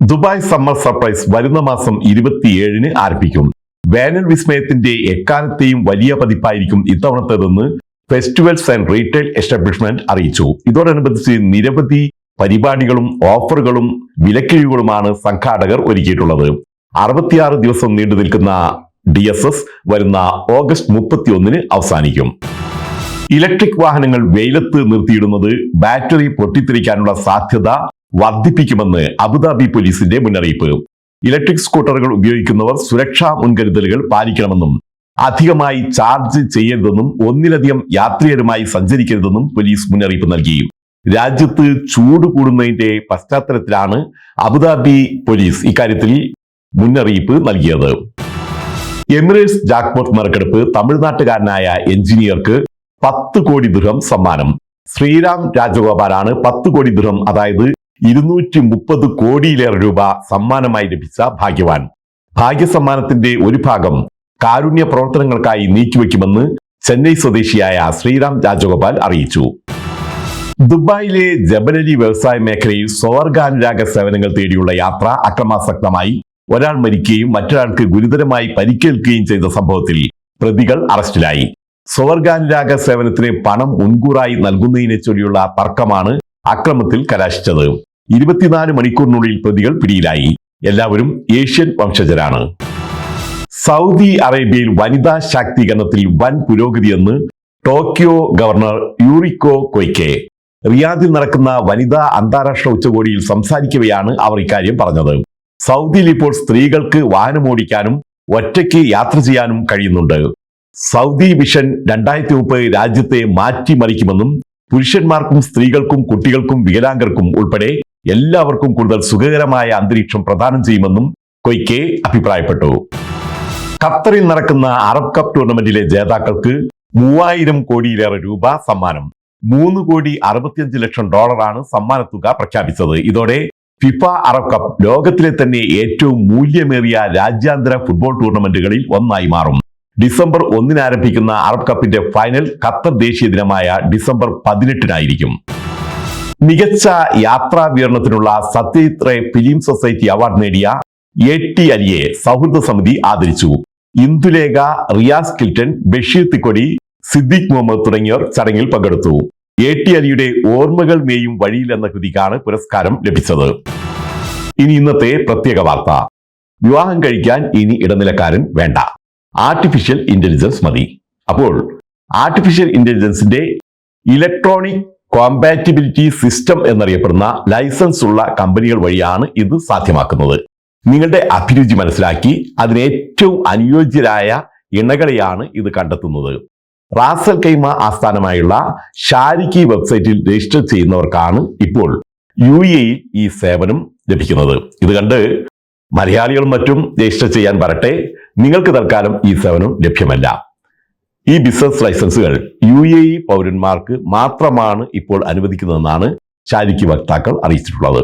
Dubai summer surprise വരുന്ന മാസം 27-ന് ആരംഭിക്കും. വേനൽ വിസ്മയത്തിന്റെ എക്കാലത്തെയും വലിയ പതിപ്പായിരിക്കും ഇത്തവണത്തേതെന്ന് ഫെസ്റ്റിവൽസ് ആൻഡ് റീറ്റെയിൽ എസ്റ്റാബ്ലിഷ്മെന്റ് അറിയിച്ചു. ഇതോടനുബന്ധിച്ച് നിരവധി പരിപാടികളും ഓഫറുകളും വിലക്കിഴിവുകളുമാണ് സംഘാടകർ ഒരുക്കിയിട്ടുള്ളത്. 66 ദിവസം നീണ്ടു നിൽക്കുന്ന DSS വരുന്ന ഓഗസ്റ്റ് 31-ന് അവസാനിക്കും. ഇലക്ട്രിക് വാഹനങ്ങൾ വെയിലത്ത് നിർത്തിയിടുന്നത് ബാറ്ററി പൊട്ടിത്തെറിക്കാനുള്ള സാധ്യത വർദ്ധിപ്പിക്കുമെന്ന് അബുദാബി പോലീസിന്റെ മുന്നറിയിപ്പ്. ഇലക്ട്രിക് സ്കൂട്ടറുകൾ ഉപയോഗിക്കുന്നവർ സുരക്ഷാ മുൻകരുതലുകൾ പാലിക്കണമെന്നും അധികമായി ചാർജ് ചെയ്യരുതെന്നും ഒന്നിലധികം യാത്രികരുമായി സഞ്ചരിക്കരുതെന്നും പോലീസ് മുന്നറിയിപ്പ് നൽകി. രാജ്യത്ത് ചൂട് കൂടുന്നതിന്റെ പശ്ചാത്തലത്തിലാണ് അബുദാബി പോലീസ് ഇക്കാര്യത്തിൽ മുന്നറിയിപ്പ് നൽകിയത്. എമിറേറ്റ്സ് ജാക്ക്പോട്ട് നറുക്കെടുപ്പ് തമിഴ്നാട്ടുകാരനായ എഞ്ചിനീയർക്ക് 10 കോടി ദിർഹം സമ്മാനം. ശ്രീറാം രാജഗോപാലാണ് 10 കോടി ദിർഹം, അതായത് 230 കോടിയിലേറെ രൂപ സമ്മാനമായി ലഭിച്ച ഭാഗ്യവാൻ. ഭാഗ്യസമ്മാനത്തിന്റെ ഒരു ഭാഗം കാരുണ്യ പ്രവർത്തനങ്ങൾക്കായി നീക്കിവെക്കുമെന്ന് ചെന്നൈ സ്വദേശിയായ ശ്രീറാം രാജഗോപാൽ അറിയിച്ചു. ദുബായിലെ ജബലലി വ്യവസായ മേഖലയിൽ സ്വവർഗാനുരാഗ സേവനങ്ങൾ തേടിയുള്ള യാത്ര അക്രമാസക്തമായി ഒരാൾ മരിക്കുകയും മറ്റൊരാൾക്ക് ഗുരുതരമായി പരിക്കേൽക്കുകയും ചെയ്ത സംഭവത്തിൽ പ്രതികൾ അറസ്റ്റിലായി. സ്വവർഗാനുരാഗ സേവനത്തിന് പണം മുൻകൂറായി നൽകുന്നതിനെ ചൊല്ലിയുള്ള തർക്കമാണ് അക്രമത്തിൽ കലാശിച്ചത്. 24 മണിക്കൂറിനുള്ളിൽ പ്രതികൾ പിടിയിലായി. എല്ലാവരും ഏഷ്യൻ വംശജരാണ്. സൗദി അറേബ്യയിൽ വനിതാ ശാക്തീകരണത്തിൽ വൻ പുരോഗതിയെന്ന് ടോക്കിയോ ഗവർണർ യൂറിക്കോ കൊയ്ക്കെ. റിയാദിൽ നടക്കുന്ന വനിതാ അന്താരാഷ്ട്ര ഉച്ചകോടിയിൽ സംസാരിക്കവെയാണ് അവർ ഇക്കാര്യം പറഞ്ഞത്. സൗദിയിൽ ഇപ്പോൾ സ്ത്രീകൾക്ക് വാഹനമോടിക്കാനും ഒറ്റയ്ക്ക് യാത്ര ചെയ്യാനും കഴിയുന്നുണ്ട്. സൗദി വിഷൻ 2030 രാജ്യത്തെ മാറ്റിമറിക്കുമെന്നും പുരുഷന്മാർക്കും സ്ത്രീകൾക്കും കുട്ടികൾക്കും വികലാംഗർക്കും ഉൾപ്പെടെ എല്ലാവർക്കും കൂടുതൽ സുഖകരമായ അന്തരീക്ഷം പ്രദാനം ചെയ്യുമെന്നും കൊയ്ക്കെ അഭിപ്രായപ്പെട്ടു. ഖത്തറിൽ നടക്കുന്ന അറബ് കപ്പ് ടൂർണമെന്റിലെ ജേതാക്കൾക്ക് 3000 കോടിയിലേറെ രൂപ സമ്മാനം. 3,65,00,000 ഡോളറാണ് സമ്മാനത്തുക പ്രഖ്യാപിച്ചത്. ഇതോടെ ഫിഫ അറബ് കപ്പ് ലോകത്തിലെ തന്നെ ഏറ്റവും മൂല്യമേറിയ രാജ്യാന്തര ഫുട്ബോൾ ടൂർണമെന്റുകളിൽ ഒന്നായി മാറും. ഡിസംബർ 1-ന് ആരംഭിക്കുന്ന അറബ് കപ്പിന്റെ ഫൈനൽ ഖത്തർ ദേശീയ ദിനമായ ഡിസംബർ 18-നായിരിക്കും. മികച്ച യാത്രാ വിവരണത്തിനുള്ള Satyajit Ray film society award നേടിയ AT അലിയെ സൗഹൃദ സമിതി ആദരിച്ചു. ഇന്ദുലേഖ, റിയാസ് കിൽട്ടൺ, ബഷീർ തിക്കൊടി, സിദ്ദിഖ് മുഹമ്മദ് തുടങ്ങിയവർ ചടങ്ങിൽ പങ്കെടുത്തു. AT അലിയുടെ ഓർമ്മകൾ മേയും വഴിയിൽ എന്ന കൃതിക്കാണ് പുരസ്കാരം ലഭിച്ചത്. ഇനി ഇന്നത്തെ പ്രത്യേക വാർത്ത. വിവാഹം കഴിക്കാൻ ഇനി ഇടനിലക്കാരൻ വേണ്ട, ആർട്ടിഫിഷ്യൽ ഇന്റലിജൻസ് മതി. അപ്പോൾ ആർട്ടിഫിഷ്യൽ ഇന്റലിജൻസിന്റെ ഇലക്ട്രോണിക് കോമ്പാറ്റിബിലിറ്റി സിസ്റ്റം എന്നറിയപ്പെടുന്ന ലൈസൻസ് ഉള്ള കമ്പനികൾ വഴിയാണ് ഇത് സാധ്യമാക്കുന്നത്. നിങ്ങളുടെ അഭിരുചി മനസ്സിലാക്കി അതിന് ഏറ്റവും അനുയോജ്യരായ ഇണകളെയാണ് ഇത് കണ്ടെത്തുന്നത്. റാസൽ കൈമ ആസ്ഥാനമായുള്ള ഷാരിക്കി വെബ്സൈറ്റിൽ രജിസ്റ്റർ ചെയ്യുന്നവർക്കാണ് ഇപ്പോൾ UAE ഈ സേവനം ലഭിക്കുന്നത്. ഇത് കണ്ട് മലയാളികളും മറ്റും രജിസ്റ്റർ ചെയ്യാൻ വരട്ടെ. നിങ്ങൾക്ക് തൽക്കാലം ഈ സേവനം ലഭ്യമല്ല. ഈ ബിസിനസ് ലൈസൻസുകൾ UAE പൗരന്മാർക്ക് മാത്രമാണ് ഇപ്പോൾ അനുവദിക്കുന്നതെന്നാണ് ഷാരിക്കി വക്താക്കൾ അറിയിച്ചിട്ടുള്ളത്.